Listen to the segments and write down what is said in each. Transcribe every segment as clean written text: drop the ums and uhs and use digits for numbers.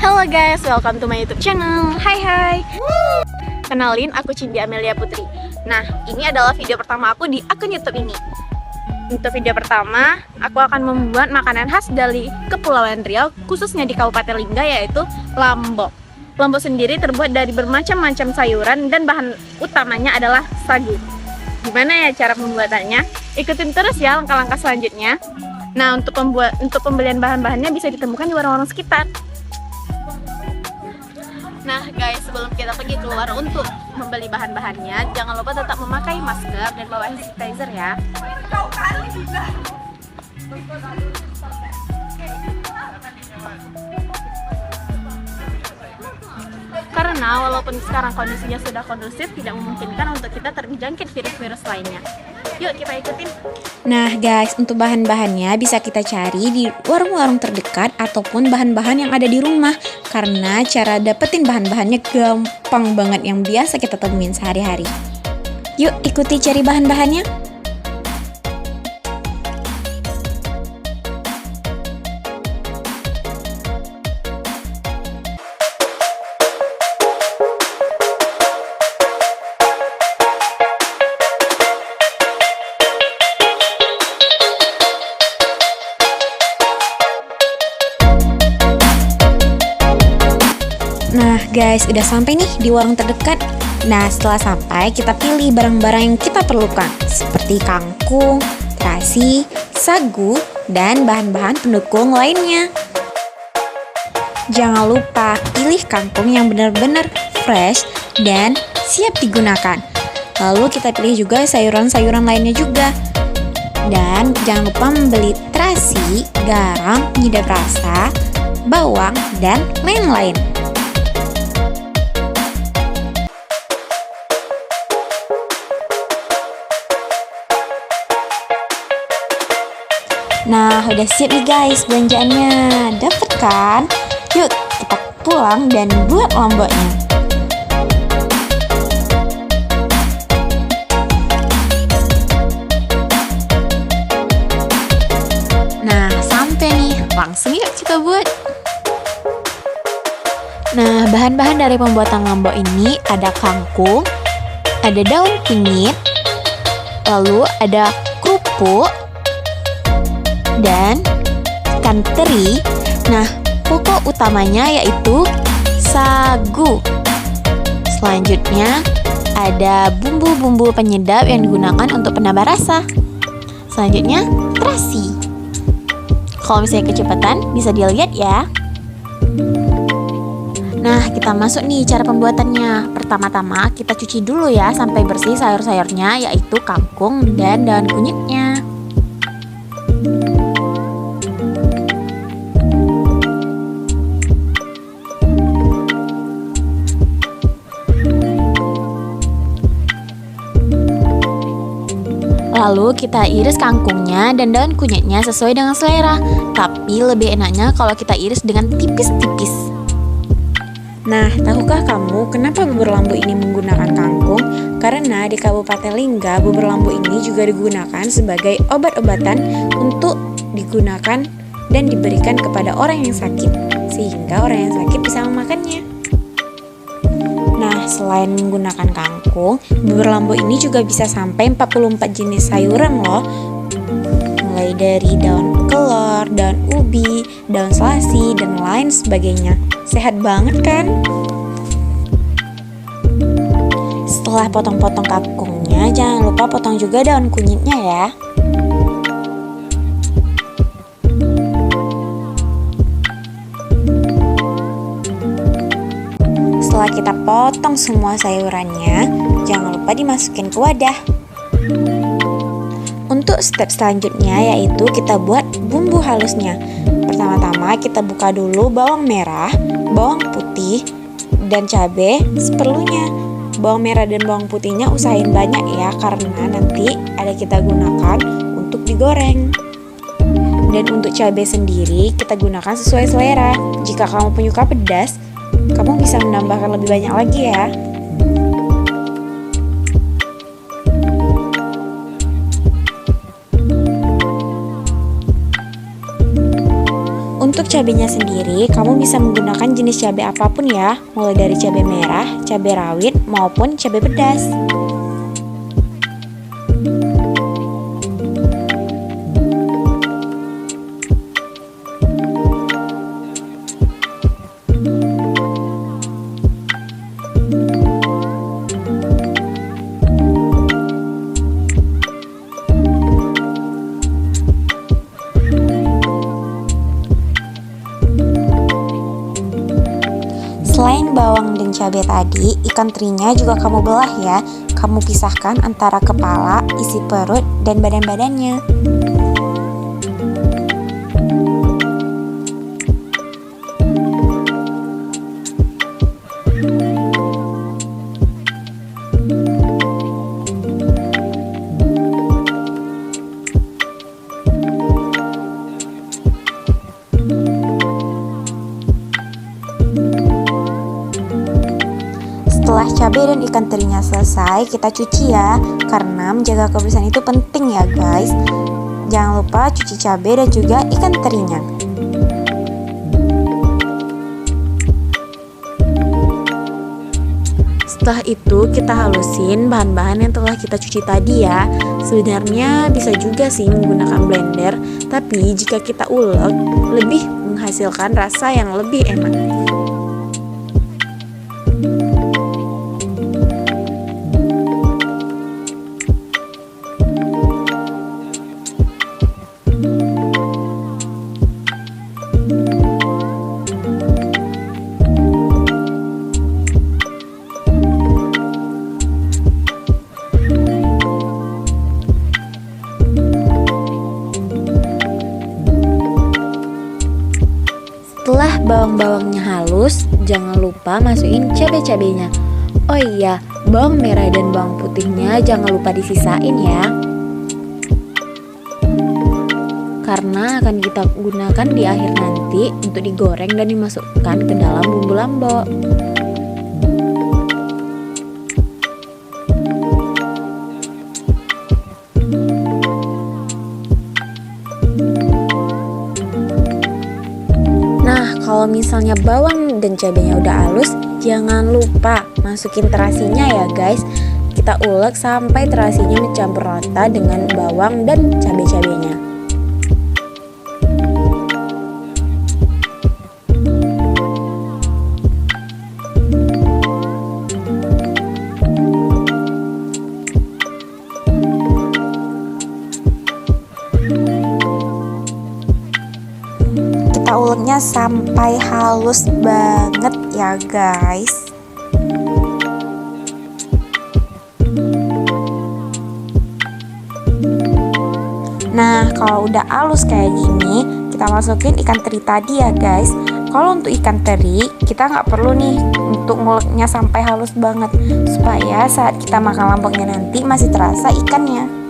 Halo guys, welcome to my YouTube channel. Hai. Kenalin, aku Cindy Amelia Putri. Nah, ini adalah video pertama aku di akun YouTube ini. Untuk video pertama, aku akan membuat makanan khas dari Kepulauan Riau, khususnya di Kabupaten Lingga, yaitu lombok. Lombok sendiri terbuat dari bermacam-macam sayuran dan bahan utamanya adalah sagu. Gimana ya cara pembuatannya? Ikutin terus ya langkah-langkah selanjutnya. Nah, untuk pembelian bahan-bahannya bisa ditemukan di warung-warung sekitar. Nah guys, sebelum kita pergi keluar untuk membeli bahan-bahannya, jangan lupa tetap memakai masker dan bawa hand sanitizer ya. Karena walaupun sekarang kondisinya sudah kondusif, tidak memungkinkan untuk kita terjangkit virus-virus lainnya. Yuk kita ikutin. Nah guys, untuk bahan-bahannya bisa kita cari di warung-warung terdekat ataupun bahan-bahan yang ada di rumah. Karena cara dapetin bahan-bahannya gampang banget yang biasa kita temuin sehari-hari. Yuk ikuti cari bahan-bahannya. Nah guys, udah sampai nih di warung terdekat. Nah setelah sampai, kita pilih barang-barang yang kita perlukan seperti kangkung, terasi, sagu, dan bahan-bahan pendukung lainnya. Jangan lupa pilih kangkung yang benar-benar fresh dan siap digunakan. Lalu kita pilih juga sayuran-sayuran lainnya juga. Dan jangan lupa membeli terasi, garam, penyedap rasa, bawang, dan lain-lain. Nah, udah siap nih guys belanjaannya. Dapet kan? Yuk kita pulang dan buat lomboknya. Nah, sampai nih. Langsung yuk kita buat. Nah, bahan-bahan dari pembuatan lombok ini ada kangkung, ada daun kunyit, lalu ada kerupuk, dan ikan teri. Nah, pokok utamanya yaitu sagu. Selanjutnya ada bumbu-bumbu penyedap yang digunakan untuk penambah rasa. Selanjutnya terasi. Kalau misalnya kecepatan bisa dilihat ya. Nah, kita masuk nih cara pembuatannya. Pertama-tama kita cuci dulu ya sampai bersih sayur-sayurnya, yaitu kangkung dan daun kunyitnya. Lalu kita iris kangkungnya dan daun kunyitnya sesuai dengan selera. Tapi lebih enaknya kalau kita iris dengan tipis-tipis. Nah, tahukah kamu kenapa bubur lambu ini menggunakan kangkung? Karena di Kabupaten Lingga, bubur lambu ini juga digunakan sebagai obat-obatan untuk digunakan dan diberikan kepada orang yang sakit, sehingga orang yang sakit bisa memakannya. Nah, selain menggunakan kangkung, bubur lambu ini juga bisa sampai 44 jenis sayuran loh. Mulai dari daun kelor, daun ubi, daun selasi, dan lain sebagainya. Sehat banget kan? Setelah potong-potong kangkungnya, jangan lupa potong juga daun kunyitnya ya. Setelah kita potong semua sayurannya, jangan lupa dimasukin ke wadah. Untuk step selanjutnya yaitu kita buat bumbu halusnya. Pertama-tama kita buka dulu bawang merah, bawang putih, dan cabai seperlunya. Bawang merah dan bawang putihnya usahain banyak ya, karena nanti ada kita gunakan untuk digoreng. Dan untuk cabai sendiri kita gunakan sesuai selera. Jika kamu penyuka pedas, kamu bisa menambahkan lebih banyak lagi ya. Untuk cabenya sendiri, kamu bisa menggunakan jenis cabai apapun ya, mulai dari cabai merah, cabai rawit, maupun cabai pedas. Selain bawang dan cabai tadi, ikan terinya juga kamu belah ya. Kamu pisahkan antara kepala, isi perut, dan badan-badannya. Setelah cabai dan ikan terinya selesai, kita cuci ya, karena menjaga kebersihan itu penting ya guys. Jangan lupa cuci cabai dan juga ikan terinya. Setelah itu kita halusin bahan-bahan yang telah kita cuci tadi ya. Sebenarnya bisa juga sih menggunakan blender, tapi jika kita ulek lebih menghasilkan rasa yang lebih enak. Setelah bawang-bawangnya halus, jangan lupa masukin cabai-cabainya. Oh iya, bawang merah dan bawang putihnya jangan lupa disisain ya, karena akan kita gunakan di akhir nanti untuk digoreng dan dimasukkan ke dalam bumbu lombok. Kalau misalnya bawang dan cabenya udah halus, jangan lupa masukin terasinya ya guys. Kita ulek sampai terasinya mencampur rata dengan bawang dan cabai-cabainya. Kita uleknya sampai halus banget ya guys. Nah, kalau udah halus kayak gini, kita masukin ikan teri tadi ya guys. Kalau untuk ikan teri, kita nggak perlu nih untuk nguleknya sampai halus banget, supaya saat kita makan lomboknya nanti masih terasa ikannya.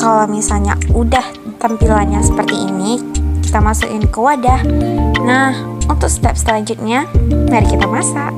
Kalau misalnya udah tampilannya seperti ini, kita masukin ke wadah. Nah, untuk step selanjutnya, mari kita masak.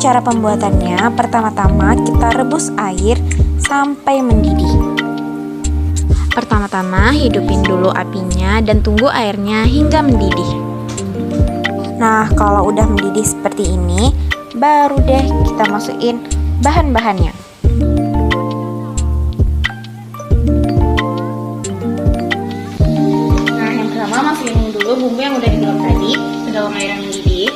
cara pembuatannya, pertama-tama kita rebus air sampai mendidih. Pertama-tama hidupin dulu apinya dan tunggu airnya hingga mendidih. Nah, kalau udah mendidih seperti ini, baru deh kita masukin bahan-bahannya. Nah, yang pertama masukin dulu bumbu yang udah diulek tadi ke dalam air yang mendidih.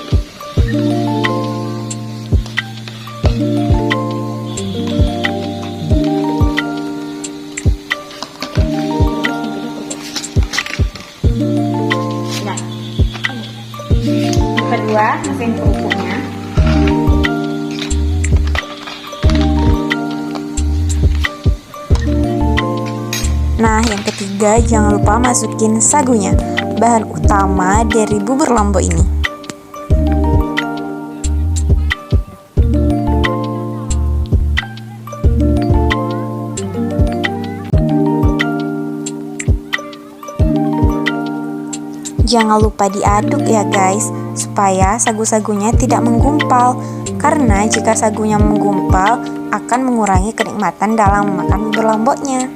Nah, yang kedua masukin kerupuknya. Nah, yang ketiga jangan lupa masukin sagunya, bahan utama dari bubur lombok ini. Jangan lupa diaduk ya guys, supaya sagu-sagunya tidak menggumpal. Karena jika sagunya menggumpal, akan mengurangi kenikmatan dalam memakan bubur lomboknya.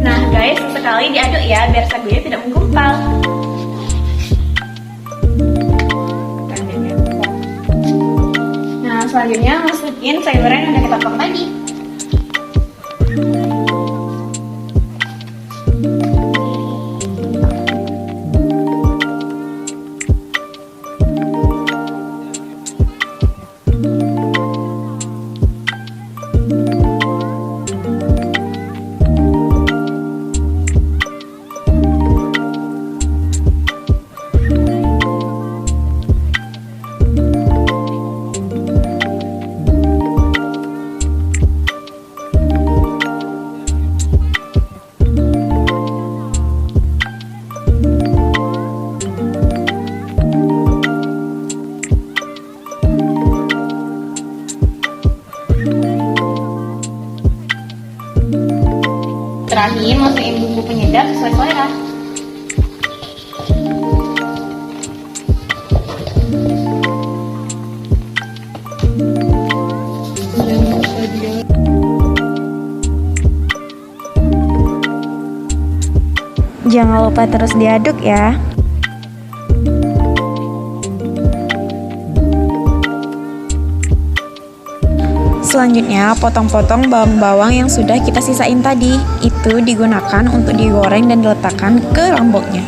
Nah guys, sekali diaduk ya biar sagunya tidak menggumpal. Nah selanjutnya masukin sayuran yang udah kita potong tadi. Terakhir masukin bumbu penyedap sesuai selera. Jangan lupa terus diaduk ya. Selanjutnya, potong-potong bawang-bawang yang sudah kita sisain tadi. Itu digunakan untuk digoreng dan diletakkan ke lomboknya.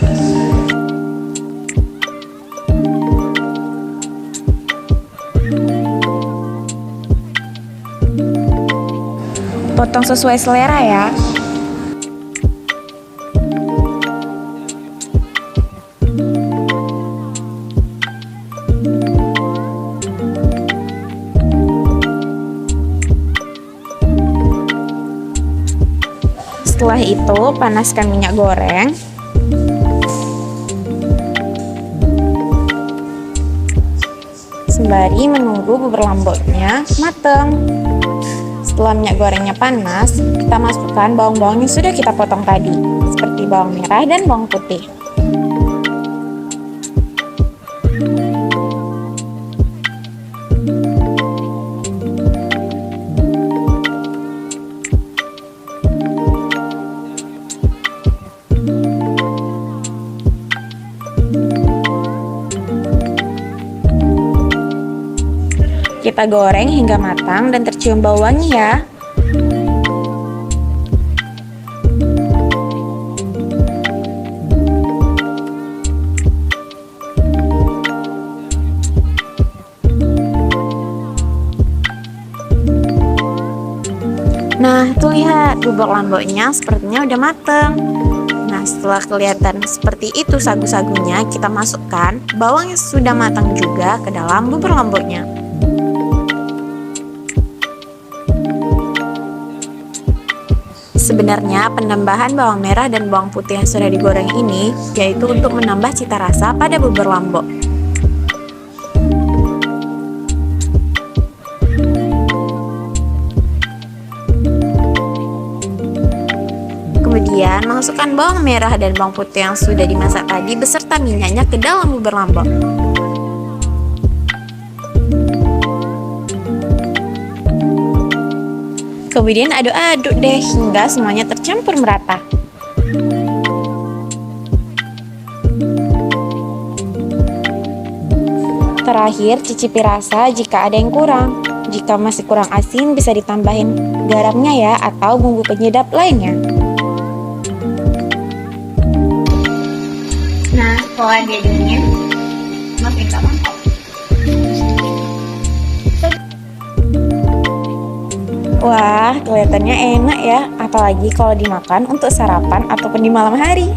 Potong sesuai selera ya. Setelah itu, panaskan minyak goreng. Sembari menunggu bubur lomboknya mateng. Setelah minyak gorengnya panas, kita masukkan bawang-bawang yang sudah kita potong tadi, seperti bawang merah dan bawang putih. Kita goreng hingga matang dan tercium bau wangi ya. Nah, tuh lihat bubur lomboknya sepertinya udah mateng. Nah, setelah kelihatan seperti itu sagu-sagunya, kita masukkan bawang yang sudah matang juga ke dalam bubur lomboknya. Sebenarnya penambahan bawang merah dan bawang putih yang sudah digoreng ini yaitu untuk menambah cita rasa pada bubur Lombok. Kemudian masukkan bawang merah dan bawang putih yang sudah dimasak tadi beserta minyaknya ke dalam bubur Lombok. Kemudian aduk-aduk deh hingga semuanya tercampur merata. Terakhir, cicipi rasa jika ada yang kurang. Jika masih kurang asin, bisa ditambahin garamnya ya, atau bumbu penyedap lainnya. Nah, setelah diaduknya, makin tak mantap. Wah, kelihatannya enak ya, apalagi kalau dimakan untuk sarapan ataupun di malam hari.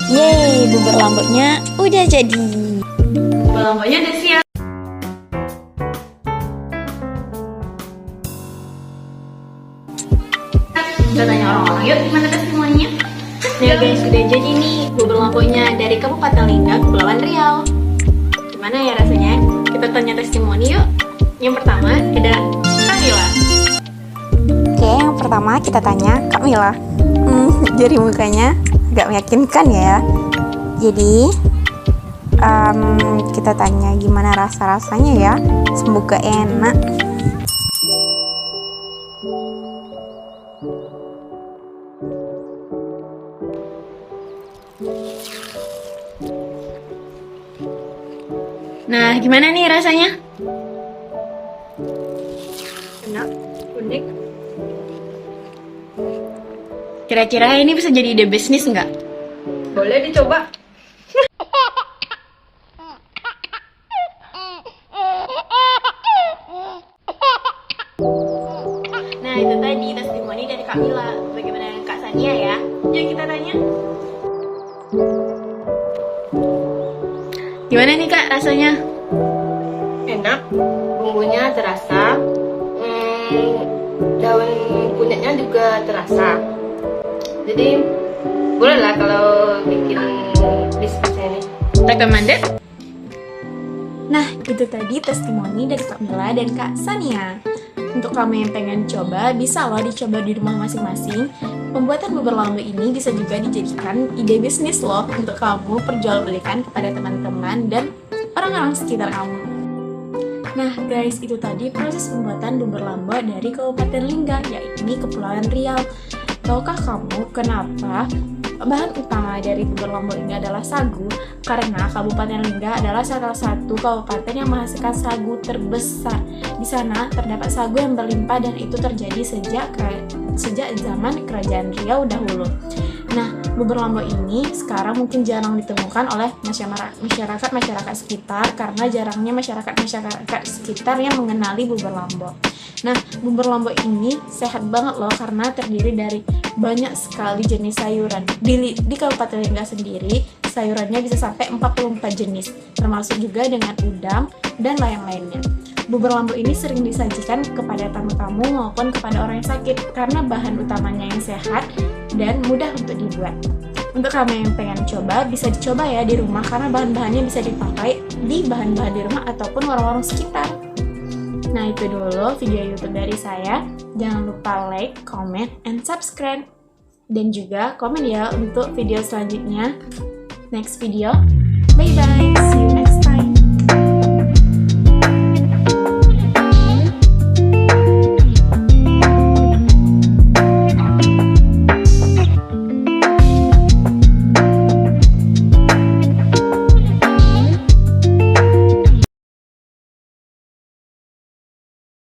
Yeay, bubur Lomboknya udah jadi. Bubur Lomboknya udah siap. Kita tanya orang-orang, yuk gimana testimoninya? Nah guys, udah jadi nih bubur Lomboknya dari Kabupaten Lingga, Kepulauan Riau. Gimana ya rasanya? Kita tanya testimoni yuk. Yang pertama ada Kak Mila. Oke, yang pertama kita tanya Kak Mila. Jadi mukanya agak meyakinkan ya. Jadi kita tanya gimana rasa-rasanya ya. Semoga enak. Nah, gimana nih rasanya? Enak, unik. Kira-kira ini bisa jadi ide bisnis nggak? Boleh dicoba. Nah, itu tadi testimoni dari Kak Mila. Bagaimana dengan Kak Sania ya? Yuk kita tanya. Gimana nih Kak rasanya? Enak, bumbunya terasa, daun kunyitnya juga terasa. Jadi bolehlah kalau bikin bisnisnya ini. Recommended? Nah, itu tadi testimoni dari Kak Mila dan Kak Sania. Untuk kamu yang pengen coba, bisa loh dicoba di rumah masing-masing. Pembuatan bubur Lombok ini bisa juga dijadikan ide bisnis loh untuk kamu perjualbelikan kepada teman-teman dan orang-orang sekitar kamu. Nah guys, itu tadi proses pembuatan bubur Lombok dari Kabupaten Lingga, yaitu Kepulauan Riau. Tahukah kamu kenapa bahan utama dari bubur Lombok ini adalah sagu? Karena Kabupaten Lingga adalah salah satu kabupaten yang menghasilkan sagu terbesar. Di sana terdapat sagu yang berlimpah dan itu terjadi sejak zaman Kerajaan Riau dahulu. Nah, bubur Lombok ini sekarang mungkin jarang ditemukan oleh masyarakat sekitar karena jarangnya masyarakat sekitar yang mengenali bubur Lombok. Nah, bubur Lombok ini sehat banget loh karena terdiri dari banyak sekali jenis sayuran. Di Kabupaten Lingga sendiri, sayurannya bisa sampai 44 jenis, termasuk juga dengan udang dan lain-lainnya. Bubur Lombok ini sering disajikan kepada tamu-tamu maupun kepada orang yang sakit karena bahan utamanya yang sehat dan mudah untuk dibuat. Untuk kamu yang pengen coba, bisa dicoba ya di rumah karena bahan-bahannya bisa dipakai di bahan-bahan di rumah ataupun warung-warung sekitar. Nah, itu dulu video YouTube dari saya. Jangan lupa like, comment, and subscribe. Dan juga komen ya untuk video selanjutnya. Next video. Bye-bye.